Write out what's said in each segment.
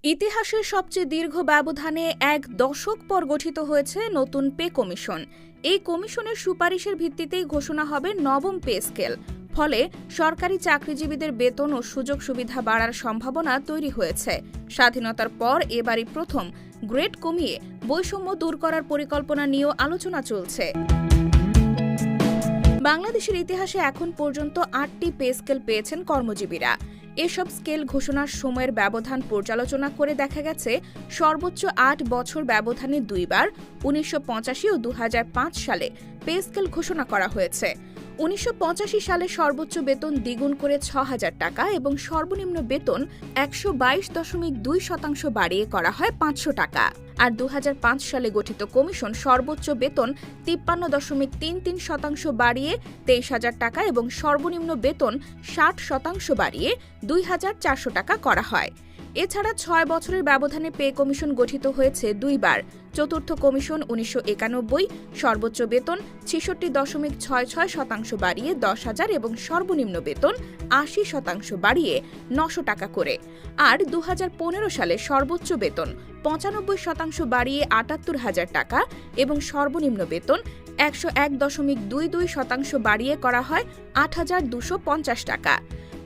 ইতিহাসের সবচেয়ে দীর্ঘ ব্যবধানে এক দশক পর গঠিত হয়েছে নতুন পে কমিশন। এই কমিশনের সুপারিশের ভিত্তিতেই ঘোষণা হবে নবম পে স্কেল। ফলে সরকারি চাকরিজীবীদের বেতন ও সুযোগ সুবিধা বাড়ার সম্ভাবনা তৈরি হয়েছে। স্বাধীনতার পর এবারই প্রথম গ্রেড কমিয়ে বৈষম্য দূর করার পরিকল্পনা নিয়েও আলোচনা চলছে। বাংলাদেশের ইতিহাসে এখন পর্যন্ত ৮টি পে স্কেল পেয়েছেন কর্মজীবীরা। এসব স্কেল ঘোষণার সময়ের ব্যবধান পর্যালোচনা করে দেখা গেছে সর্বোচ্চ ৮ বছর ব্যবধানে দুইবার ১৯৮৫ ও ২০০৫ সালে পে স্কেল ঘোষণা করা হয়েছে। ১৯৮৫ সালে সর্বোচ্চ বেতন দ্বিগুণ করে ৬,০০০ টাকা এবং সর্বনিম্ন বেতন ১২২.২% বাড়িয়ে করা হয় ৫০০ টাকা। আর ২০০৫ সালে গঠিত কমিশন সর্বোচ্চ বেতন ৫৩.৩৩% বাড়িয়ে ২৩,০০০ টাকা এবং সর্বনিম্ন বেতন ৬০% বাড়িয়ে ২,৪০০ টাকা করা হয়। এছাড়া ৬ বছরের ব্যবধানে পে কমিশন গঠিত হয়েছে দুইবার। চতুর্থ কমিশন ১৯৯১ সর্বোচ্চ বেতন ৬৬.৬৬% বাড়িয়ে ১০,০০০ এবং সর্বনিম্ন বেতন ৮০% বাড়িয়ে ৯০০ টাকা করে। আর ২০১৫ সালে সর্বোচ্চ বেতন ৯৫% বাড়িয়ে ৭৮,০০০ টাকা এবং সর্বনিম্ন বেতন ১০১.২২% বাড়িয়ে করা হয় ৮,২৫০ টাকা।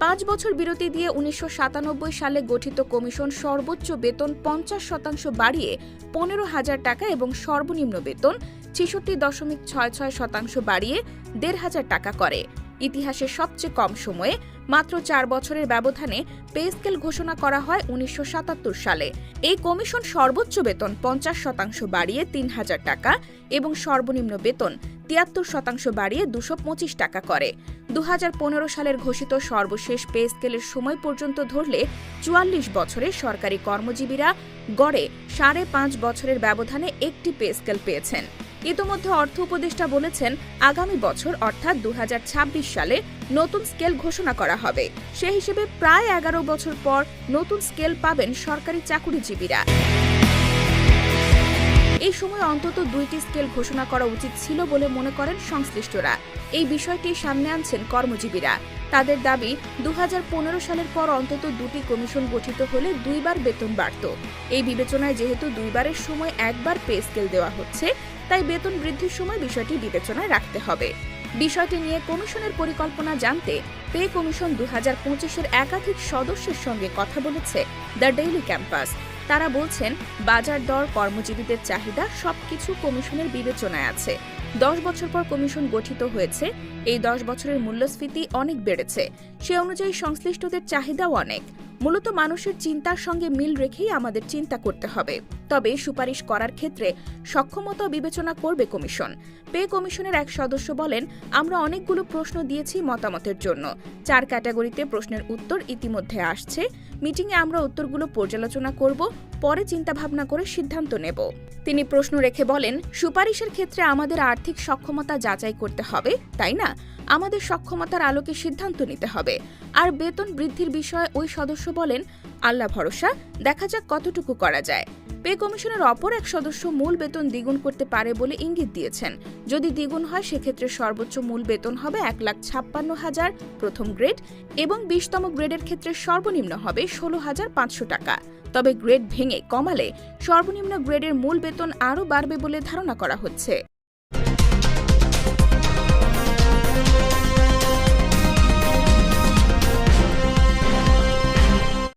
৫ বছর বিরতি দিয়ে ১৯৯৭ সালে গঠিত কমিশন সর্বোচ্চ বেতন ৫০% বাড়িয়ে ১৫,০০০ টাকা এবং সর্বনিম্ন বেতন ৬৬.৬৬% বাড়িয়ে ১৫০০ টাকা করে। ইতিহাসের সবচেয়ে কম সময়ে মাত্র ৪ বছরের ব্যবধানে পে স্কেল ঘোষণা করা হয় ১৯৭৭ সালে। এই কমিশন সর্বোচ্চ বেতন ৫০% বাড়িয়ে ৩,০০০ টাকা এবং সর্বনিম্ন বেতন ৭৩% বাড়িয়ে ২২৫ টাকা করে। ২০১৫ সালের ঘোষিত সর্বশেষ পে স্কেলের সময় পর্যন্ত ধরলে ৪৪ বছরে সরকারি কর্মজীবীরা গড়ে ৫.৫ বছরের ব্যবধানে একটি পে স্কেল পেয়েছেন। ইতোমধ্যে অর্থ উপদেষ্টা বলেছেন, আগামী বছর অর্থাৎ ২০২৬ সালে নতুন স্কেল ঘোষণা করা হবে। সে হিসেবে প্রায় ১১ বছর পর নতুন স্কেল পাবেন সরকারি চাকুরিজীবীরা। এই সময় অন্তত ২টি স্কেল ঘোষণা করা উচিত ছিল বলে মনে করেন সংশ্লিষ্টরা। এই বিষয়টি সামনে আনছেন কর্মজীবীরা। তাদের দাবি, ২০১৫ সালের পর অন্তত ২টি কমিশন গঠিত হলে দুইবার বেতন বাড়ত। এই বিবেচনায় যেহেতু দুইবারের সময় একবার পে স্কেল দেওয়া হচ্ছে, তাই বেতন বৃদ্ধির সময় বিষয়টি বিবেচনায় রাখতে হবে। বিষয়টি নিয়ে কমিশনের পরিকল্পনা জানতে পে কমিশন ২০২৫-এর একাধিক সদস্যের সঙ্গে কথা বলেছে দ্য ডেইলি ক্যাম্পাস। তারা বলছেন, বাজার দর, কর্মজীবীদের চাহিদা সবকিছু কমিশনের বিবেচনায় আছে। ১০ বছর পর কমিশন গঠিত হয়েছে। এই ১০ বছরের মূল্যস্ফীতি অনেক বেড়েছে। সে অনুযায়ী সংশ্লিষ্টদের চাহিদাও অনেক। মূলত মানুষের চিন্তার সঙ্গে মিল রেখেই আমাদের চিন্তা করতে হবে। তবে সুপারিশ করার ক্ষেত্রে সক্ষমতা বিবেচনা করবে কমিশন। পে কমিশনের এক সদস্য বলেন, আমরা অনেকগুলো প্রশ্ন দিয়েছি মতামতের জন্য। ৪ ক্যাটাগরিতে প্রশ্নের উত্তর ইতিমধ্যে আসছে। মিটিংয়ে আমরা উত্তরগুলো পর্যালোচনা করব, পরে চিন্তাভাবনা করে সিদ্ধান্ত নেব। তিনি প্রশ্ন রেখে বলেন, সুপারিশের ক্ষেত্রে আমাদের আর্থিক সক্ষমতা যাচাই করতে হবে, তাই না? আমাদের সক্ষমতার আলোকে সিদ্ধান্ত নিতে হবে। আর বেতন বৃদ্ধির বিষয়ে ওই সদস্য বলেন, আল্লাহ ভরসা, দেখা যাক কতটুকু করা যায়। পে কমিশনের অপর এক সদস্য মূল বেতন দ্বিগুণ করতে পারে বলে ইঙ্গিত দিয়েছেন। যদি দ্বিগুণ হয়, সেক্ষেত্রে সর্বোচ্চ মূল বেতন হবে ১,৫৬,০০০ প্রথম গ্রেড এবং ২০তম গ্রেডের ক্ষেত্রে সর্বনিম্ন হবে ১৬,৫০০ টাকা। তবে গ্রেড ভেঙে কমালে সর্বনিম্ন গ্রেডের মূল বেতন আরও বাড়বে বলে ধারণা করা হচ্ছে।